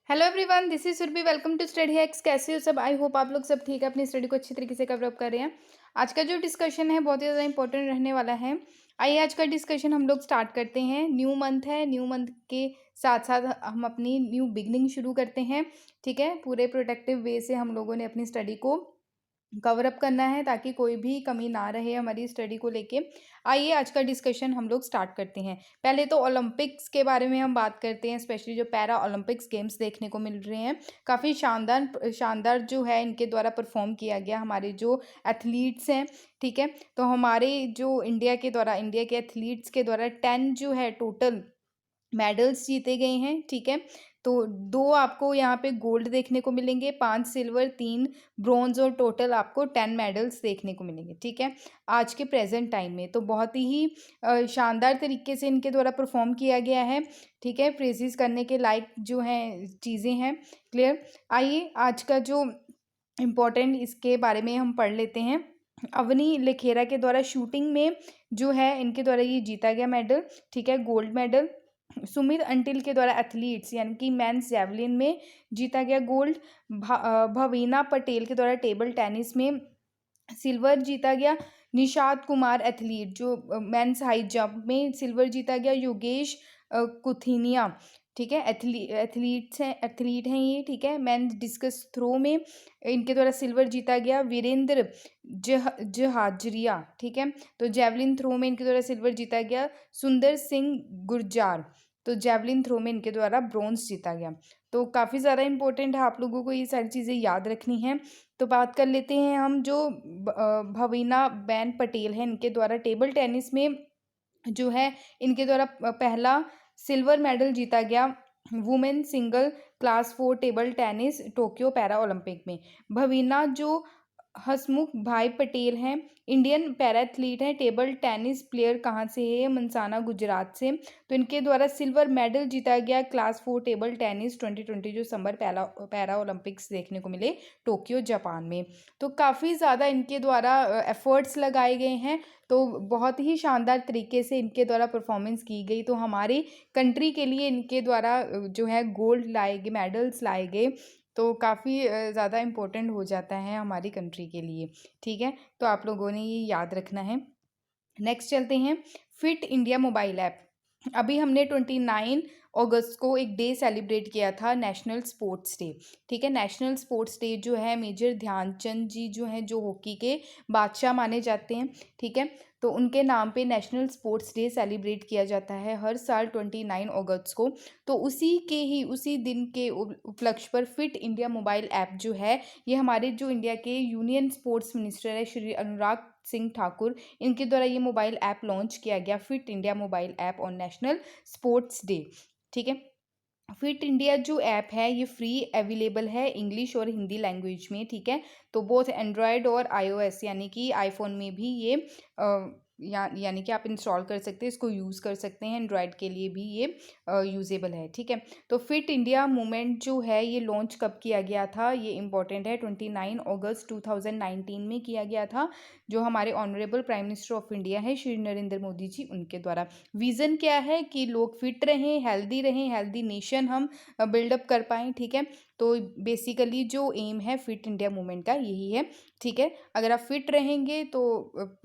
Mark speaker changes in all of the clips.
Speaker 1: Hello everyone, this is Surabhi. Welcome to study hacks. कैसे हो सब? आई होप आप लोग सब ठीक है, अपनी स्टडी को अच्छी तरीके से कवर अप कर रहे हैं। आज का जो डिस्कशन है बहुत ही ज़्यादा इंपॉर्टेंट रहने वाला है। आइए आज का डिस्कशन हम लोग स्टार्ट करते हैं। न्यू मंथ है, न्यू मंथ के साथ साथ हम अपनी न्यू बिगनिंग शुरू करते हैं। ठीक है, पूरे प्रोडक्टिव वे से हम लोगों ने अपनी स्टडी को कवर अप करना है ताकि कोई भी कमी ना रहे हमारी स्टडी को लेके। आइए आज का डिस्कशन हम लोग स्टार्ट करते हैं। पहले तो ओलंपिक्स के बारे में हम बात करते हैं, स्पेशली जो पैरा ओलंपिक्स गेम्स देखने को मिल रहे हैं। काफ़ी शानदार शानदार जो है इनके द्वारा परफॉर्म किया गया हमारे जो एथलीट्स हैं। ठीक है, तो हमारे जो इंडिया के एथलीट्स के द्वारा 10 जो है टोटल मेडल्स जीते गए हैं। ठीक है, तो 2 आपको यहाँ पे गोल्ड देखने को मिलेंगे, 5 सिल्वर, 3 ब्रॉन्ज और टोटल आपको 10 मेडल्स देखने को मिलेंगे। ठीक है, आज के प्रेजेंट टाइम में तो बहुत ही शानदार तरीके से इनके द्वारा परफॉर्म किया गया है। ठीक है, प्रेजेस करने के लायक जो हैं चीज़ें हैं। क्लियर? आइए आज का जो इम्पोर्टेंट इसके बारे में हम पढ़ लेते हैं। अवनी लेखेरा के द्वारा शूटिंग में जो है इनके द्वारा ये जीता गया मेडल। ठीक है, गोल्ड मेडल। सुमित अंटिल के द्वारा एथलीट्स यानी कि मेंस जेवलिन में जीता गया गोल्ड। भवीना पटेल के द्वारा टेबल टेनिस में सिल्वर जीता गया। निशात कुमार एथलीट जो मेंस हाई जंप में सिल्वर जीता गया। योगेश कुथिनिया, ठीक है, एथलीट हैं ये। ठीक है, मेंस डिस्कस थ्रो में इनके द्वारा सिल्वर जीता गया। वीरेंद्र जहाजरिया, ठीक है, तो जेवलिन थ्रो में इनके द्वारा सिल्वर जीता गया। सुंदर सिंह गुर्जार, तो जेवलिन थ्रो में इनके द्वारा ब्रॉन्ज जीता गया। तो काफ़ी ज़्यादा इंपॉर्टेंट है, आप लोगों को ये सारी चीज़ें याद रखनी है। तो बात कर लेते हैं हम जो भवीना बेन पटेल है इनके द्वारा टेबल टेनिस में जो है इनके द्वारा पहला सिल्वर मेडल जीता गया women single class 4 table tennis Tokyo para Olympic में। भवीना जो हसमुख भाई पटेल हैं, इंडियन पैरा एथलीट हैं, टेबल टेनिस प्लेयर कहाँ से है? मनसाना गुजरात से। तो इनके द्वारा सिल्वर मेडल जीता गया क्लास 4 टेबल टेनिस 2020 जो समर पैरा ओलंपिक्स देखने को मिले टोक्यो जापान में। तो काफ़ी ज़्यादा इनके द्वारा एफर्ट्स लगाए गए हैं, तो बहुत ही शानदार तरीके से इनके द्वारा परफॉर्मेंस की गई। तो हमारी कंट्री के लिए इनके द्वारा जो है गोल्ड लाए गए, मेडल्स लाए गए, तो काफ़ी ज़्यादा इम्पोर्टेंट हो जाता है हमारी कंट्री के लिए। ठीक है, तो आप लोगों ने ये याद रखना है। नेक्स्ट चलते हैं, फिट इंडिया मोबाइल ऐप। अभी हमने 29 अगस्त को एक डे सेलिब्रेट किया था, नेशनल स्पोर्ट्स डे। ठीक है, नेशनल स्पोर्ट्स डे जो है मेजर ध्यानचंद जी जो हैं जो हॉकी के बादशाह माने जाते हैं। ठीक है, तो उनके नाम पे नेशनल स्पोर्ट्स डे सेलिब्रेट किया जाता है हर साल 29 अगस्त को। तो उसी दिन के उपलक्ष्य पर फिट इंडिया मोबाइल ऐप जो है ये हमारे जो इंडिया के यूनियन स्पोर्ट्स मिनिस्टर है श्री अनुराग सिंह ठाकुर, इनके द्वारा ये मोबाइल ऐप लॉन्च किया गया, fit India mobile app on national sports day. ठीक है, फिट इंडिया जो ऐप है ये फ्री अवेलेबल है इंग्लिश और हिंदी लैंग्वेज में। ठीक है, तो बोथ एंड्रॉयड और आईओएस यानी कि आईफोन में भी ये यानी कि आप इंस्टॉल कर सकते हैं, इसको यूज़ कर सकते हैं। एंड्रॉयड के लिए भी ये यूजेबल है। ठीक है, तो फिट इंडिया मूवमेंट जो है ये लॉन्च कब किया गया था, ये इंपॉर्टेंट है, 29 अगस्त 2019 में किया गया था, जो हमारे honourable prime minister of India है श्री नरेंद्र मोदी जी, उनके द्वारा। विज़न क्या है कि लोग फिट रहें, हेल्दी नेशन हम बिल्डअप कर पाएँ। ठीक है, तो बेसिकली जो एम है फिट इंडिया मूवमेंट का यही है। ठीक है, अगर आप फिट रहेंगे तो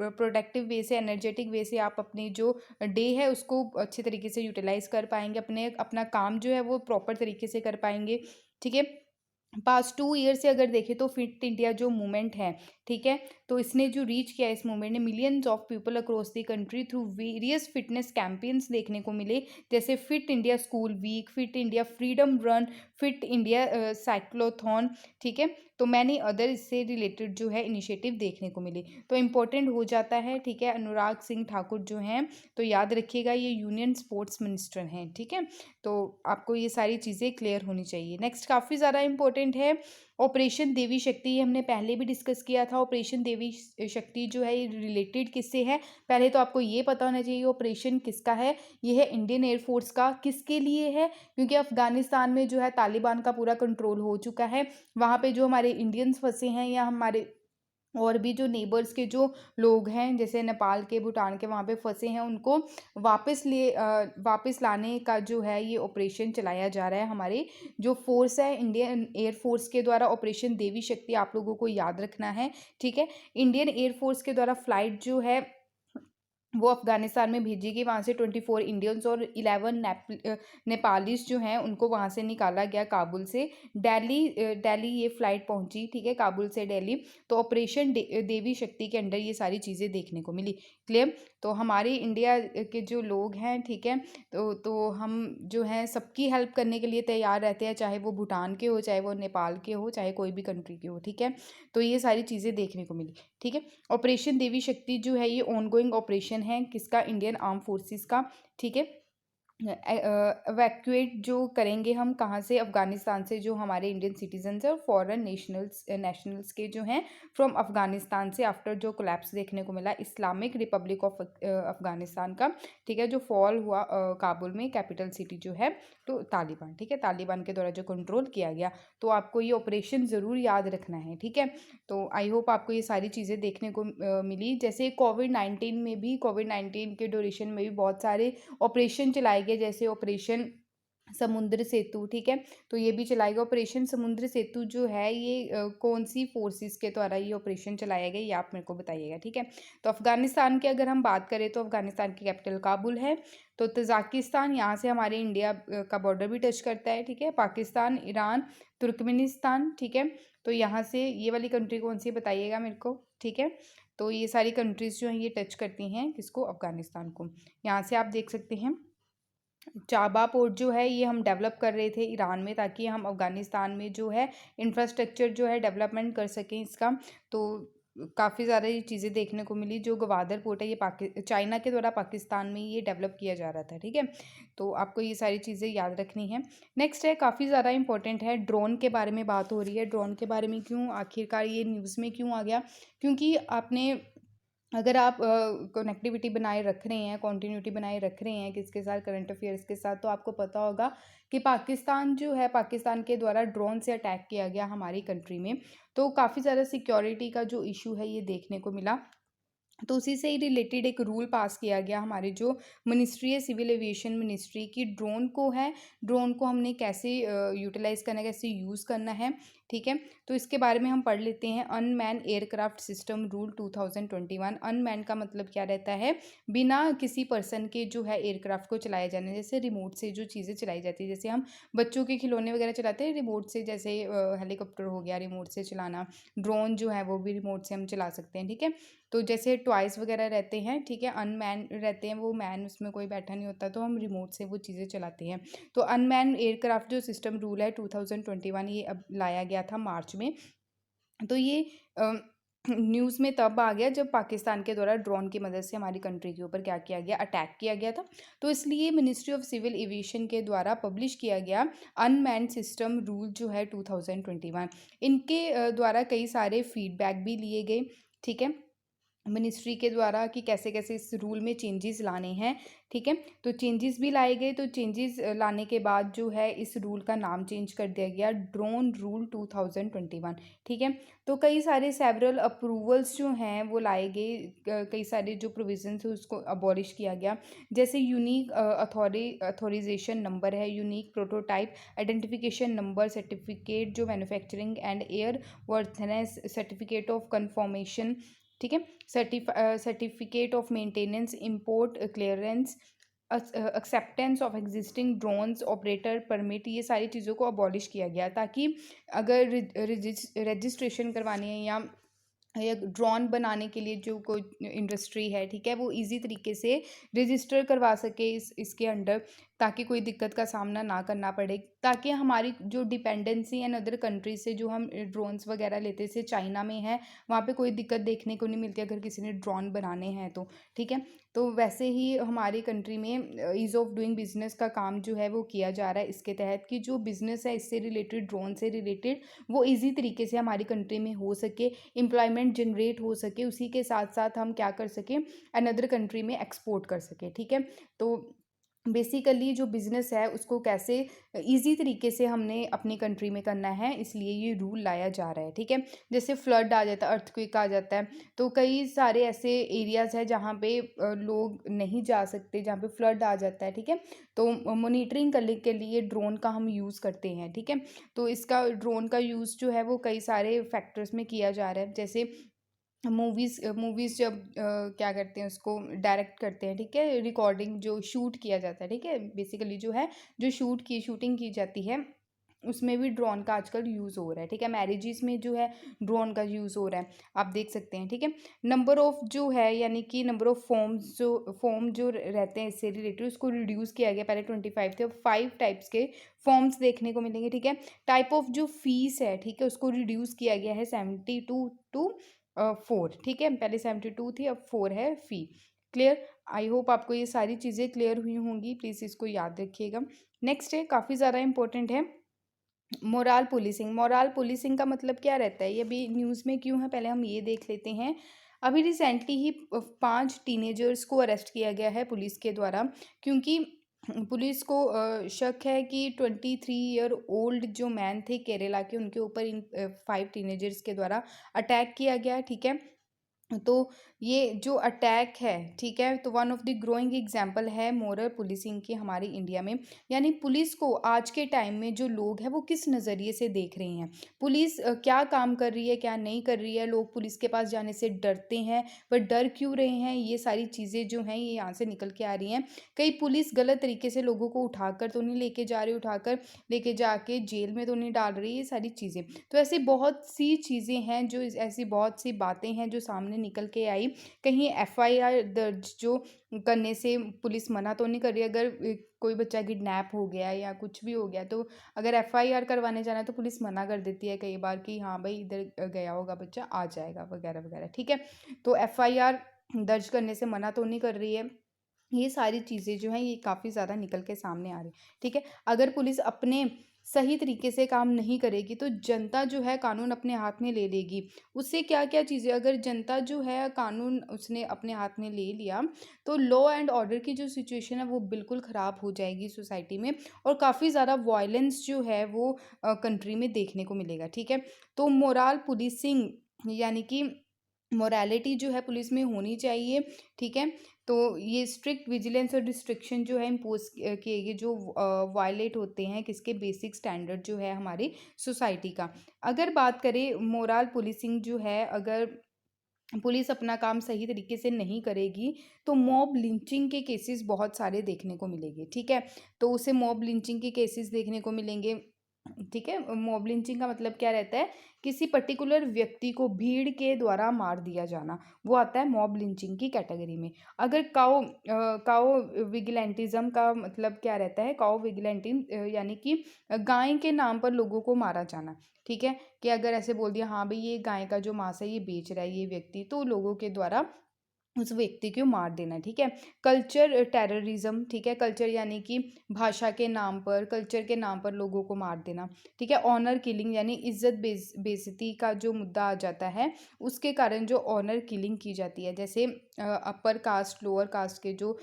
Speaker 1: प्रोडक्टिव वे से, एनर्जेटिक वे से आप अपनी जो डे है उसको अच्छे तरीके से यूटिलाइज कर पाएंगे, अपना काम जो है वो प्रॉपर तरीके से कर पाएंगे। ठीक है, पास्ट 2 ईयर से अगर देखें तो फिट इंडिया जो मूवमेंट है, ठीक है, तो इसने जो रीच किया इस मूवमेंट ने millions of people across the country through various fitness campaigns देखने को मिले, जैसे fit India school week, fit India freedom run, fit India cyclothon. ठीक है, तो मैंने अदर इससे रिलेटेड जो है इनिशिएटिव देखने को मिले, तो इम्पोर्टेंट हो जाता है। ठीक है, अनुराग सिंह ठाकुर जो हैं, तो याद रखिएगा ये यूनियन स्पोर्ट्स मिनिस्टर हैं। ठीक है, तो आपको ये सारी चीज़ें क्लियर होनी चाहिए। नेक्स्ट काफ़ी ज़्यादा इंपॉर्टेंट है ऑपरेशन देवी शक्ति, ये हमने पहले भी डिस्कस किया था। ऑपरेशन देवी शक्ति जो है ये रिलेटेड किससे है, पहले तो आपको ये पता होना चाहिए ऑपरेशन किसका है। ये है इंडियन एयरफोर्स का। किसके लिए है? क्योंकि अफगानिस्तान में जो है तालिबान का पूरा कंट्रोल हो चुका है, वहाँ पे जो हमारे इंडियंस फंसे हैं या हमारे और भी जो नेबर्स के जो लोग हैं, जैसे नेपाल के, भूटान के, वहाँ पे फँसे हैं, उनको वापस लाने का जो है ये ऑपरेशन चलाया जा रहा है। हमारे जो फ़ोर्स है, इंडियन एयर फ़ोर्स के द्वारा ऑपरेशन देवी शक्ति, आप लोगों को याद रखना है, ठीक है। इंडियन एयर फ़ोर्स के द्वारा फ्लाइट जो है वो अफ़गानिस्तान में भेजी गई। वहाँ से 24 इंडियंस और 11 नेपालीज़ जो हैं उनको वहाँ से निकाला गया काबुल से। दिल्ली ये फ़्लाइट पहुँची, ठीक है, काबुल से दिल्ली। तो ऑपरेशन देवी शक्ति के अंडर ये सारी चीज़ें देखने को मिली। क्लियर? तो हमारे इंडिया के जो लोग हैं, ठीक है, तो हम जो हैं सबकी हेल्प करने के लिए तैयार रहते हैं, चाहे वो भूटान के हो, चाहे वो नेपाल के हो, चाहे कोई भी कंट्री के हो, ठीक है। तो ये सारी चीज़ें देखने को मिली, ठीक है। ऑपरेशन देवी शक्ति जो है ये ऑनगोइंग ऑपरेशन है, किसका? इंडियन आर्म फोर्सेस का, ठीक है। इवैक्यूएट जो करेंगे हम कहाँ से? अफ़गानिस्तान से, जो हमारे इंडियन सिटीजन्स हैं और फॉरेन नेशनल्स के जो हैं फ्रॉम अफ़गानिस्तान से, आफ्टर जो कोलैप्स देखने को मिला इस्लामिक रिपब्लिक ऑफ अफ़गानिस्तान का, ठीक है, जो फॉल हुआ काबुल में, कैपिटल सिटी जो है, तो तालिबान, ठीक है, तालिबान के द्वारा जो कंट्रोल किया गया। तो आपको ये ऑपरेशन ज़रूर याद रखना है, ठीक है। तो आई होप आपको ये सारी चीज़ें देखने को मिली। जैसे कोविड-19 के ड्यूरेशन में भी बहुत सारे ऑपरेशन चलाए गए, जैसे ऑपरेशन समुद्र सेतु, ठीक है। तो ये भी चलाया गया। ऑपरेशन समुद्र सेतु जो है ये कौन सी फोर्सेस के द्वारा ये ऑपरेशन चलाया गया, ये आप मेरे को बताइएगा, ठीक है। तो अफ़गानिस्तान की अगर हम बात करें तो अफ़गानिस्तान की कैपिटल काबुल है। तो तजाकिस्तान, यहाँ से हमारे इंडिया का बॉर्डर भी टच करता है, ठीक है। पाकिस्तान, ईरान, तुर्कमेनिस्तान, ठीक है। तो यहाँ से ये वाली कंट्री कौन सी है बताइएगा मेरे को, ठीक है। तो ये सारी कंट्रीज़ जो हैं ये टच करती हैं किसको? अफ़गानिस्तान को। यहाँ से आप देख सकते हैं चाबा पोर्ट जो है ये हम डेवलप कर रहे थे ईरान में, ताकि हम अफ़गानिस्तान में जो है इंफ्रास्ट्रक्चर जो है डेवलपमेंट कर सकें इसका। तो काफ़ी ज़्यादा ये चीज़ें देखने को मिली। जो गवादर पोर्ट है ये चाइना के द्वारा पाकिस्तान में ये डेवलप किया जा रहा था, ठीक है। तो आपको ये सारी चीज़ें याद रखनी है। नेक्स्ट है, काफ़ी ज़्यादा इंपॉर्टेंट है, ड्रोन के बारे में बात हो रही है। ड्रोन के बारे में क्यों आखिरकार ये न्यूज़ में क्यों आ गया? क्योंकि आपने, अगर आप कनेक्टिविटी बनाए रख रहे हैं, कॉन्टिन्यूटी बनाए रख रहे हैं किसके साथ? करंट अफेयर्स के साथ, तो आपको पता होगा कि पाकिस्तान जो है, पाकिस्तान के द्वारा ड्रोन से अटैक किया गया हमारी कंट्री में। तो काफ़ी ज़्यादा सिक्योरिटी का जो इशू है ये देखने को मिला। तो उसी से ही रिलेटेड एक रूल पास किया गया, हमारी जो मिनिस्ट्री है, सिविल एविएशन मिनिस्ट्री की, ड्रोन को हमने कैसे यूटिलाइज़ करना है, कैसे यूज़ करना है, ठीक है। तो इसके बारे में हम पढ़ लेते हैं। Unmanned aircraft system rule 2021। Unmanned का मतलब क्या रहता है? बिना किसी पर्सन के जो है एयरक्राफ्ट को चलाया जाना, जैसे रिमोट से जो चीज़ें चलाई जाती है, जैसे हम बच्चों के खिलौने वगैरह चलाते हैं रिमोट से, जैसे हेलीकॉप्टर हो गया रिमोट से चलाना, ड्रोन जो है वो भी रिमोट से हम चला सकते हैं, ठीक है। तो जैसे टॉयज़ वगैरह रहते हैं, ठीक है, अनमैन रहते हैं, वो मैन उसमें कोई बैठा नहीं होता, तो हम रिमोट से वो चीज़ें चलाते हैं। तो अनमैन एयरक्राफ्ट जो सिस्टम रूल है 2021, ये अब लाया गया था मार्च में। तो ये न्यूज़ में तब आ गया जब पाकिस्तान के द्वारा ड्रोन की मदद से हमारी कंट्री के ऊपर क्या किया गया? अटैक किया गया था। तो इसलिए मिनिस्ट्री ऑफ सिविल एविएशन के द्वारा पब्लिश किया गया अनमैन्ड सिस्टम रूल जो है 2021। इनके द्वारा कई सारे फीडबैक भी लिए गए, ठीक है, मिनिस्ट्री के द्वारा, कि कैसे कैसे इस रूल में चेंजेस लाने हैं, ठीक है। तो चेंजेस भी लाए गए। तो चेंजेस लाने के बाद जो है इस रूल का नाम चेंज कर दिया गया ड्रोन रूल 2021, ठीक है। तो कई सारे सेवरल अप्रूवल्स जो हैं वो लाए गए, कई सारे जो प्रोविजंस है उसको अबॉलिश किया गया, जैसे यूनिक अथॉराइजेशन नंबर है, unique prototype identification number, certificate जो manufacturing and airworthiness certificate of conformation, ठीक है, certificate of maintenance, import clearance, acceptance of existing drones, operator permit, ये सारी चीज़ों को अबॉलिश किया गया, ताकि अगर रजिस्ट्रेशन करवानी है या ड्रोन बनाने के लिए जो कोई इंडस्ट्री है, ठीक है, वो इजी तरीके से रजिस्टर करवा सके इसके अंडर, ताकि कोई दिक्कत का सामना ना करना पड़े, ताकि हमारी जो डिपेंडेंसी एंड अदर कंट्री से जो हम ड्रोन्स वगैरह लेते से चाइना में है, वहाँ पे कोई दिक्कत देखने को नहीं मिलती अगर किसी ने ड्रोन बनाने हैं तो, ठीक है। तो वैसे ही हमारी कंट्री में ईज़ ऑफ डूइंग बिजनेस का काम जो है वो किया जा रहा है इसके तहत, कि जो बिज़नेस है इससे रिलेटेड, ड्रोन से रिलेटेड, वो ईजी तरीके से हमारी कंट्री में हो सके, एम्प्लॉयमेंट जनरेट हो सके, उसी के साथ साथ हम क्या कर सकें, अनदर कंट्री में एक्सपोर्ट कर सकें, ठीक है। तो बेसिकली जो बिज़नेस है उसको कैसे ईज़ी तरीके से हमने अपनी कंट्री में करना है, इसलिए ये रूल लाया जा रहा है, ठीक है। जैसे फ्लड आ जाता है, अर्थक्वेक आ जाता है, तो कई सारे ऐसे एरियाज़ हैं जहाँ पे लोग नहीं जा सकते, जहाँ पे फ्लड आ जाता है, ठीक है। तो मॉनिटरिंग करने के लिए ड्रोन का हम यूज़ करते हैं, ठीक है। तो इसका ड्रोन का यूज़ जो है वो कई सारे फैक्टर्स में किया जा रहा है। जैसे मूवीज़ जब क्या करते हैं उसको डायरेक्ट करते हैं, ठीक है, रिकॉर्डिंग जो शूट किया जाता है, ठीक है, बेसिकली जो है जो शूटिंग की जाती है उसमें भी ड्रोन का आजकल यूज़ हो रहा है, ठीक है। मैरिजेस में जो है ड्रोन का यूज़ हो रहा है, आप देख सकते हैं, ठीक है। नंबर ऑफ जो है यानी कि नंबर ऑफ फॉर्म जो रहते हैं इससे रिलेटेड उसको रिड्यूस किया गया। पहले 25 थे, अब 5 टाइप्स के फॉर्म्स देखने को मिलेंगे, ठीक है। टाइप ऑफ जो फीस है, ठीक है, उसको रिड्यूस किया गया है 72 टू 4, ठीक है। पहले 72 थी, अब 4 है फ़ी। क्लियर? आई होप आपको ये सारी चीज़ें क्लियर हुई होंगी, प्लीज़ इसको याद रखिएगा। नेक्स्ट है, काफ़ी ज़्यादा इंपॉर्टेंट है, मोराल पुलिसिंग। मोराल पुलिसिंग का मतलब क्या रहता है, ये अभी न्यूज़ में क्यों है, पहले हम ये देख लेते हैं। अभी रिसेंटली ही 5 टीनेजर्स को अरेस्ट किया गया है पुलिस के द्वारा, क्योंकि पुलिस को शक है कि 23 ईयर ओल्ड जो मैन थे केरला के, उनके ऊपर इन 5 टीनेजर्स के द्वारा अटैक किया गया, ठीक है। तो ये जो अटैक है, ठीक है, तो one of the growing example है मोरल पुलिसिंग की हमारे इंडिया में। यानी पुलिस को आज के टाइम में जो लोग हैं वो किस नज़रिए से देख रहे हैं, पुलिस क्या काम कर रही है, क्या नहीं कर रही है, लोग पुलिस के पास जाने से डरते हैं, पर डर क्यों रहे हैं, ये सारी चीज़ें जो हैं ये यहाँ से निकल के आ रही हैं। कई पुलिस गलत तरीके से लोगों को उठाकर तो नहीं लेके जा रही, उठाकर लेके जाके जेल में तो नहीं डाल रही, ये सारी चीज़ें। तो ऐसी बहुत सी चीज़ें हैं जो ऐसी बहुत सी बातें हैं जो सामने निकल के आई। कहीं एफआईआर दर्ज जो करने से पुलिस मना तो नहीं कर रही, अगर कोई बच्चा किडनैप हो गया या कुछ भी हो गया तो अगर एफआईआर करवाने जाना है तो पुलिस मना कर देती है कई बार कि हाँ भाई इधर गया होगा बच्चा, आ जाएगा वगैरह वगैरह, ठीक है। तो एफआईआर दर्ज करने से मना तो नहीं कर रही है। ये सारी चीज़ें जो हैं ये काफ़ी ज़्यादा निकल के सामने आ रही, ठीक है। अगर पुलिस अपने सही तरीके से काम नहीं करेगी तो जनता जो है कानून अपने हाथ में ले लेगी। उससे क्या-क्या चीज़ें, अगर जनता जो है कानून उसने अपने हाथ में ले लिया तो लॉ एंड ऑर्डर की जो सिचुएशन है वो बिल्कुल ख़राब हो जाएगी सोसाइटी में, और काफ़ी ज़्यादा वॉयलेंस जो है वो कंट्री में देखने को मिलेगा, ठीक है। तो मोराल पुलिसिंग यानी कि मोरालिटी जो है पुलिस में होनी चाहिए, ठीक है। तो ये स्ट्रिक्ट विजिलेंस और रिस्ट्रिक्शन जो है इम्पोज किए गए जो वायलेट होते हैं किसके, बेसिक स्टैंडर्ड जो है हमारी सोसाइटी का। अगर बात करें मोरल पुलिसिंग जो है, अगर पुलिस अपना काम सही तरीके से नहीं करेगी तो मॉब लिंचिंग के केसेस बहुत सारे देखने को मिलेंगे, ठीक है। तो उसे मॉब लिंचिंग के केसेस देखने को मिलेंगे, ठीक है। मॉब लिंचिंग का मतलब क्या रहता है, किसी पर्टिकुलर व्यक्ति को भीड़ के द्वारा मार दिया जाना, वो आता है मॉब लिंचिंग की कैटेगरी में। अगर काओ विजिलेंटिज्म का मतलब क्या रहता है, काओ विजिलेंटिज्म यानी कि गाय के नाम पर लोगों को मारा जाना, ठीक है। कि अगर ऐसे बोल दिया हाँ भाई ये गाय का जो मांस है ये बेच रहा है ये व्यक्ति, तो लोगों के द्वारा उस व्यक्ति को मार देना, ठीक है। कल्चर टेररिज्म, ठीक है, कल्चर यानी कि भाषा के नाम पर, कल्चर के नाम पर लोगों को मार देना, ठीक है। ऑनर किलिंग यानी इज्जत बेइज्जती का जो मुद्दा आ जाता है उसके कारण जो ऑनर किलिंग की जाती है, जैसे अपर कास्ट लोअर कास्ट के जो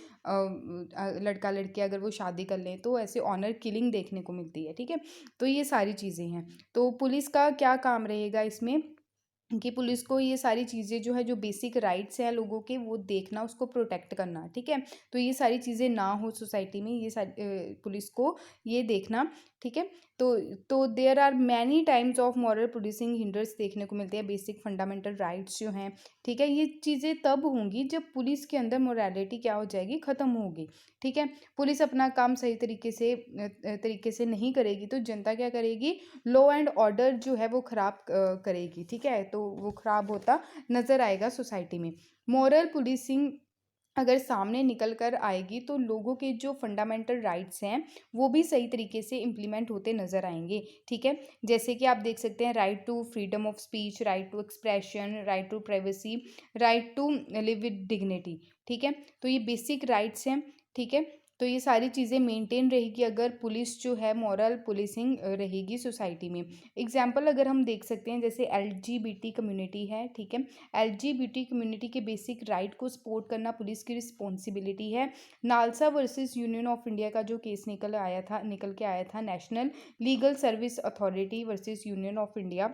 Speaker 1: लड़का लड़की अगर वो शादी कर लें तो ऐसे ऑनर किलिंग देखने को मिलती है, ठीक है। तो ये सारी चीज़ें हैं। तो पुलिस का क्या काम रहेगा इसमें कि पुलिस को ये सारी चीज़ें जो है जो बेसिक राइट्स हैं लोगों के वो देखना, उसको प्रोटेक्ट करना, ठीक है। तो ये सारी चीज़ें ना हो सोसाइटी में, ये सारी पुलिस को ये देखना, ठीक है। तो there are many times of moral policing hinders देखने को मिलते हैं, बेसिक फंडामेंटल राइट्स जो हैं, ठीक है। ये चीज़ें तब होंगी जब पुलिस के अंदर मोरालिटी क्या हो जाएगी, ख़त्म होगी, ठीक है। पुलिस अपना काम सही तरीके से नहीं करेगी तो जनता क्या करेगी, लॉ एंड ऑर्डर जो है वो ख़राब करेगी, ठीक है। तो वो ख़राब होता नज़र आएगा सोसाइटी में। मॉरल पुलिसिंग अगर सामने निकल कर आएगी तो लोगों के जो फंडामेंटल राइट्स हैं वो भी सही तरीके से इम्प्लीमेंट होते नज़र आएंगे, ठीक है। जैसे कि आप देख सकते हैं right to freedom of speech, right to expression, right to privacy, right to live with dignity, ठीक है। तो ये बेसिक राइट्स हैं, ठीक है। तो ये सारी चीज़ें मेंटेन रहेगी अगर पुलिस जो है मॉरल पुलिसिंग रहेगी सोसाइटी में। एग्जाम्पल अगर हम देख सकते हैं, जैसे एलजीबीटी कम्युनिटी है, ठीक है। एलजीबीटी कम्युनिटी के बेसिक राइट को सपोर्ट करना पुलिस की रिस्पॉन्सिबिलिटी है। NALSA versus union of India का जो केस निकल के आया था, national legal service authority versus union of India,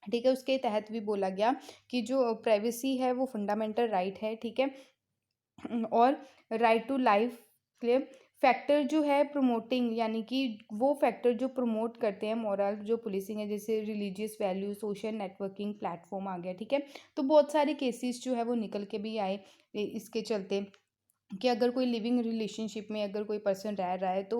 Speaker 1: ठीक है, उसके तहत भी बोला गया कि जो प्राइवेसी है वो फंडामेंटल राइट है, ठीक है। और right to life claim factor जो है प्रमोटिंग, यानी कि वो फैक्टर जो प्रमोट करते हैं मॉरल जो पुलिसिंग है, जैसे religious value, social networking platform आ गया, ठीक है। तो बहुत सारे केसेस जो है वो निकल के भी आए इसके चलते कि अगर कोई लिविंग रिलेशनशिप में अगर कोई पर्सन रह रहा है तो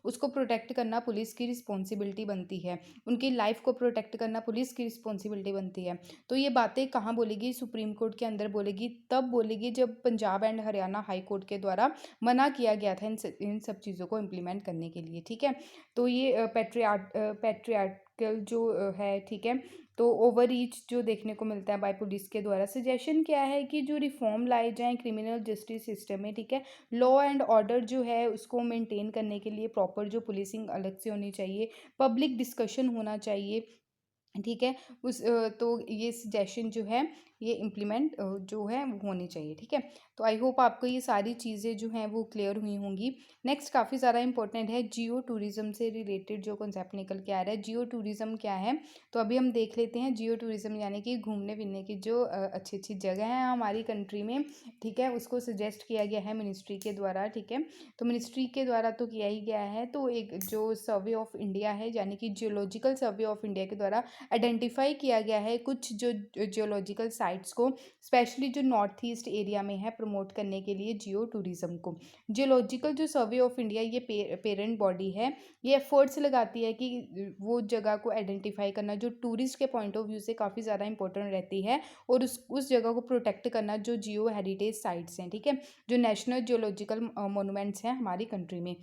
Speaker 1: उसको प्रोटेक्ट करना पुलिस की रिस्पॉन्सिबिलिटी बनती है। उनकी लाइफ को प्रोटेक्ट करना पुलिस की रिस्पॉन्सिबिलिटी बनती है। तो ये बातें कहाँ बोलेगी? सुप्रीम कोर्ट के अंदर बोलेगी, तब बोलेगी जब Punjab and Haryana high court के द्वारा मना किया गया था इन सब चीज़ों को इम्प्लीमेंट करने के लिए, ठीक है। तो ये पैट्रियार्कल जो है, ठीक है। तो ओवर रीच जो देखने को मिलता है बाय पुलिस के द्वारा। सजेशन क्या है कि जो रिफॉर्म लाए जाएं क्रिमिनल जस्टिस सिस्टम में, ठीक है। लॉ एंड ऑर्डर जो है उसको मेंटेन करने के लिए प्रॉपर जो पुलिसिंग अलग से होनी चाहिए, पब्लिक डिस्कशन होना चाहिए, ठीक है। तो ये सजेशन जो है ये इम्प्लीमेंट जो है वो होनी चाहिए, ठीक है। तो आई होप आपको ये सारी चीज़ें जो हैं वो क्लियर हुई होंगी। नेक्स्ट काफ़ी ज़्यादा इंपॉर्टेंट है, जियो टूरिज्म से रिलेटेड जो कॉन्सेप्ट निकल के आ रहा है। जियो टूरिज्म क्या है, तो अभी हम देख लेते हैं। जियो टूरिज्म यानी कि घूमने फिरने की जो अच्छी अच्छी जगह हैं हमारी कंट्री में, ठीक है, उसको सजेस्ट किया गया है मिनिस्ट्री के द्वारा, ठीक है। तो मिनिस्ट्री के द्वारा तो किया ही गया है। तो एक जो सर्वे ऑफ इंडिया है, यानी कि जियोलॉजिकल सर्वे ऑफ इंडिया के द्वारा आइडेंटिफाई किया गया है कुछ जो जियोलॉजिकल साइट्स को, स्पेशली जो नॉर्थ ईस्ट एरिया में है, प्रमोट करने के लिए जियो टूरिज्म को। जियोलॉजिकल जो सर्वे ऑफ इंडिया ये पेरेंट बॉडी है, ये एफर्ट्स लगाती है कि वो जगह को आइडेंटिफाई करना जो टूरिस्ट के पॉइंट ऑफ व्यू से काफ़ी ज़्यादा इंपॉर्टेंट रहती है, और उस जगह को प्रोटेक्ट करना जो जियो हेरिटेज साइट्स हैं, ठीक है, जो नेशनल जियोलॉजिकल मोनूमेंट्स हैं हमारी कंट्री में।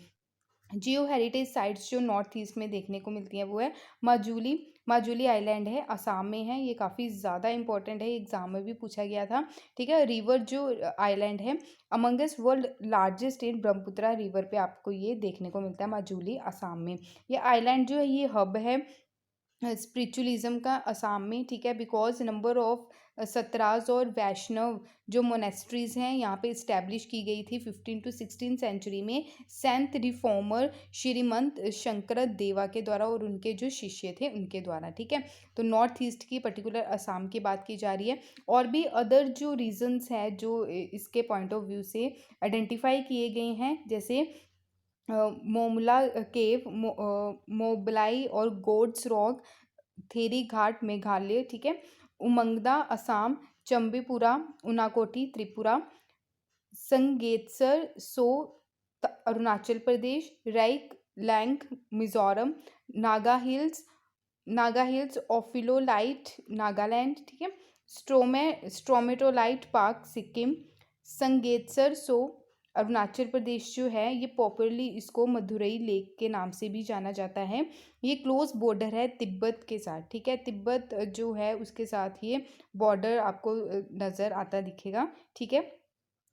Speaker 1: जियो हेरिटेज साइट्स जो नॉर्थ ईस्ट में देखने को मिलती हैं वो है माजुली। माजुली आइलैंड है, असम में है, ये काफ़ी ज़्यादा इंपॉर्टेंट है, एग्जाम में भी पूछा गया था, ठीक है। रिवर जो आइलैंड है amongst world largest in Brahmaputra river पे आपको ये देखने को मिलता है माजुली, असम में। ये आइलैंड जो है ये हब है स्पिरिचुअलिज्म का असम में, ठीक है। बिकॉज नंबर ऑफ सतराज और वैष्णव जो मोनेस्ट्रीज हैं यहाँ पे इस्टेब्लिश की गई थी 15 to 16 सेंचुरी में सेंट रिफॉर्मर श्रीमंत शंकर देवा के द्वारा और उनके जो शिष्य थे उनके द्वारा, ठीक है। तो नॉर्थ ईस्ट की पर्टिकुलर असम की बात की जा रही है, और भी अदर जो रीजन्स हैं जो इसके पॉइंट ऑफ व्यू से आइडेंटिफाई किए गए हैं, जैसे मोमला केव, मोबलाई और गोड्स रॉक, थेरी घाट मेघालय, ठीक है। Umangda Assam, Chabimura Unakoti Tripura, Sangetsar Tso Arunachal Pradesh, Reiek Tlang Mizoram, Naga hills Naga hills ophiolite Nagaland, ठीक है। स्ट्रोमेटोलाइट पार्क सिक्किम, संगेतसर सो अरुणाचल प्रदेश जो है ये पॉपुलरली इसको मदुरई लेक के नाम से भी जाना जाता है। ये क्लोज बॉर्डर है तिब्बत के साथ, ठीक है। तिब्बत जो है उसके साथ ये बॉर्डर आपको नज़र आता दिखेगा, ठीक है।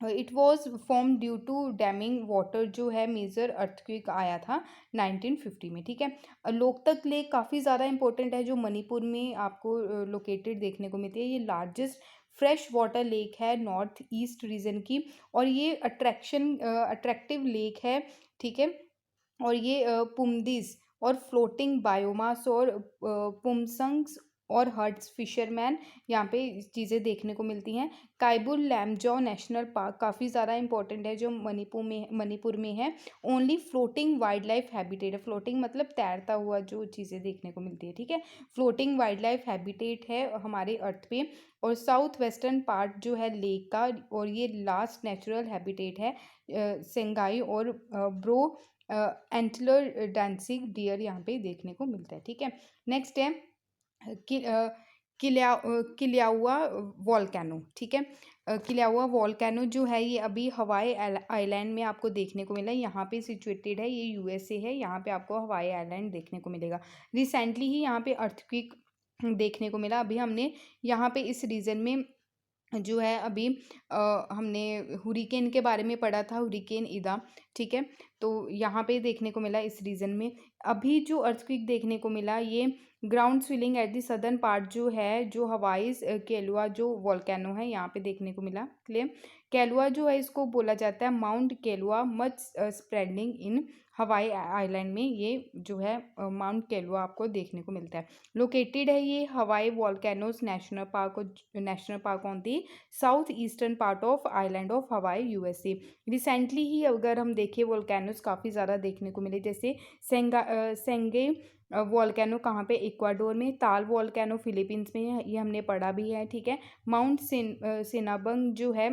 Speaker 1: It was form due to damming water जो है मेजर अर्थक्वेक आया था 1950 में, ठीक है। लोकतक लेक काफ़ी ज़्यादा इंपॉर्टेंट है, जो मणिपुर में आपको लोकेटेड देखने को मिलती है। ये लार्जेस्ट फ्रेश वाटर लेक है नॉर्थ ईस्ट रीजन की, और ये अट्रैक्टिव लेक है, ठीक है। और ये पुमदिस और फ्लोटिंग बायोमास और पुमसंग्स और हर्ट्स फिशरमैन यहाँ पे चीज़ें देखने को मिलती हैं। काइबुल लैमजो नेशनल पार्क काफ़ी ज़्यादा इंपॉर्टेंट है, जो मणिपुर में है। Only floating wild life habitat है, फ्लोटिंग मतलब तैरता हुआ जो चीज़ें देखने को मिलती है, ठीक है। फ्लोटिंग वाइल्ड लाइफ हैबिटेट है हमारे अर्थ पे। और साउथ वेस्टर्न पार्ट जो है लेक का, और ये लास्ट नेचुरल हैबिटेट है सेंगाई और ब्रो एंटलर डांसिंग डियर यहाँ पे देखने को मिलता है, ठीक है। नेक्स्ट है कि किलियाउआ वॉल्केनो, ठीक है। किलियाउआ वॉल्केनो जो है ये अभी हवाई आइलैंड में आपको देखने को मिला, यहाँ पे सिचुएटेड है, ये यूएसए है, यहाँ पे आपको हवाई आइलैंड देखने को मिलेगा। रिसेंटली ही यहाँ पे अर्थक्वेक देखने को मिला, अभी हमने यहाँ पे इस रीजन में जो है अभी हमने हुरिकेन के बारे में पढ़ा था, हुरिकेन ईदा, ठीक है। तो यहाँ पे देखने को मिला इस रीजन में। अभी जो अर्थक्वेक देखने को मिला, ये ground swelling at the southern part जो है, जो हवाई केलुआ जो वोल्केनो है यहाँ पे देखने को मिला। क्लियर। केलुआ जो है इसको बोला जाता है Mount Kilauea, much spreading in Hawaii island में ये जो है माउंट केलुआ आपको देखने को मिलता है। लोकेटेड है ये Hawaii volcanoes national park on the south eastern part of island of Hawaii USA. Recently ही अगर हम देखें वोल्केनोस काफ़ी ज़्यादा देखने को मिले, जैसे सेंगे वोल्केनो कहाँ पे, इक्वाडोर में। ताल वोल्केनो फिलीपींस में है, ये हमने पढ़ा भी है, ठीक है। माउंट सिनाबंग जो है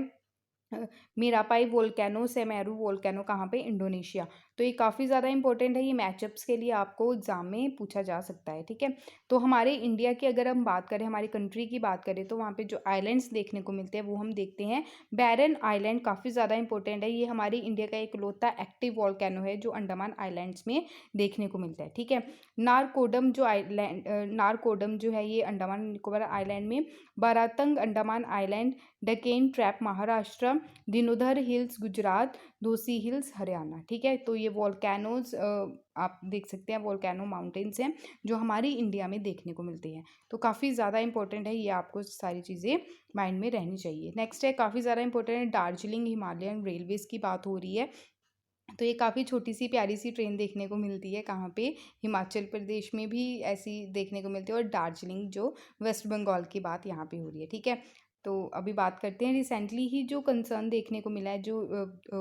Speaker 1: मीरापाई वोल्केनो, सेमेरू वोल्केनो कहाँ पे, इंडोनेशिया। तो ये काफ़ी ज़्यादा इंपॉर्टेंट है, ये मैचअप्स के लिए आपको एग्जाम में पूछा जा सकता है, ठीक है। तो हमारे इंडिया की अगर हम बात करें, हमारी कंट्री की बात करें, तो वहाँ पे जो आइलैंड्स देखने को मिलते हैं वो हम देखते हैं। बैरन आइलैंड काफ़ी ज़्यादा इंपॉर्टेंट है, ये हमारी इंडिया का इकलौता एक्टिव वोल्केनो है जो अंडमान आइलैंड्स में देखने को मिलता है, ठीक है। नारकोडम जो आइलैंड, नारकोडम जो है ये अंडमान निकोबार आइलैंड में। Baratang Andaman island, Deccan trap Maharashtra, Dhinodhar hills Gujarat, Dosi hills Haryana, ठीक है। तो ये वोल्केनोज आप देख सकते हैं, वोल्केनो माउंटेन्स हैं जो हमारी इंडिया में देखने को मिलते हैं। तो काफ़ी ज़्यादा इंपॉर्टेंट है, ये आपको सारी चीज़ें माइंड में रहनी चाहिए। नेक्स्ट है काफ़ी ज़्यादा इंपॉर्टेंट है, दार्जिलिंग हिमालयन रेलवेज़ की बात हो रही है। तो ये काफ़ी छोटी सी प्यारी सी ट्रेन देखने को मिलती है, कहाँ पे, हिमाचल प्रदेश में भी ऐसी देखने को मिलती है, और दार्जिलिंग जो वेस्ट बंगाल की बात यहाँ पे हो रही है, ठीक है। तो अभी बात करते हैं रिसेंटली ही जो कंसर्न देखने को मिला है, जो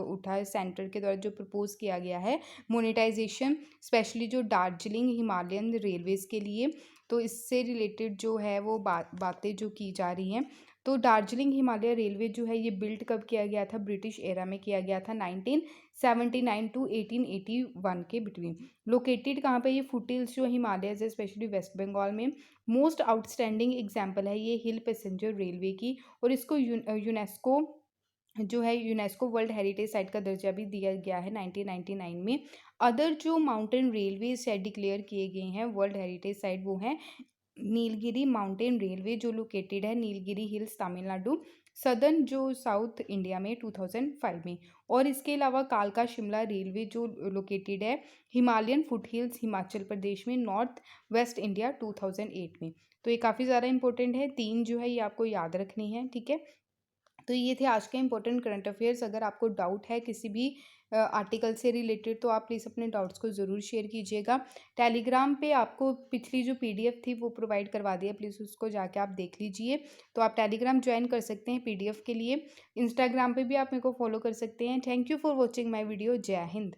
Speaker 1: उठा है सेंटर के द्वारा, जो प्रपोज किया गया है मोनेटाइजेशन, स्पेशली जो दार्जिलिंग हिमालयन रेलवेज़ के लिए। तो इससे रिलेटेड जो है वो बातें जो की जा रही हैं। तो दार्जिलिंग हिमालय रेलवे जो है ये बिल्ड कब किया गया था, ब्रिटिश एरा में किया गया था, 1979 टू 1881 के बिटवीन। लोकेटेड कहाँ पे, ये फुटिल्स जो हिमालयस है स्पेशली वेस्ट बंगाल में। मोस्ट आउटस्टैंडिंग एग्जाम्पल है ये हिल पैसेंजर रेलवे की, और इसको यूनेस्को जो है, यूनेस्को वर्ल्ड हेरिटेज साइट का दर्जा भी दिया गया है 1999 में। अदर जो माउंटेन रेलवेज है डिक्लेयर किए गए हैं वर्ल्ड हेरिटेज साइट, वो हैं नीलगिरी माउंटेन रेलवे जो लोकेटेड है नीलगिरी हिल्स तमिलनाडु, सदर्न जो साउथ इंडिया में 2005 में। और इसके अलावा कालका शिमला रेलवे जो लोकेटेड है Himalayan foot hills Himachal Pradesh में, नॉर्थ वेस्ट इंडिया, 2008 में। तो ये काफ़ी ज़्यादा इंपॉर्टेंट है, तीन जो है ये आपको याद रखनी है, ठीक है। तो ये थे आज के इंपॉर्टेंट करंट अफेयर्स। अगर आपको डाउट है किसी भी आर्टिकल से रिलेटेड, तो आप प्लीज़ अपने डाउट्स को ज़रूर शेयर कीजिएगा। टेलीग्राम पे आपको पिछली जो पीडीएफ थी वो प्रोवाइड करवा दी है, प्लीज़ उसको जाके आप देख लीजिए। तो आप टेलीग्राम ज्वाइन कर सकते हैं पीडीएफ के लिए। इंस्टाग्राम पे भी आप मेरे को फॉलो कर सकते हैं। Thank you for watching my video. जय हिंद।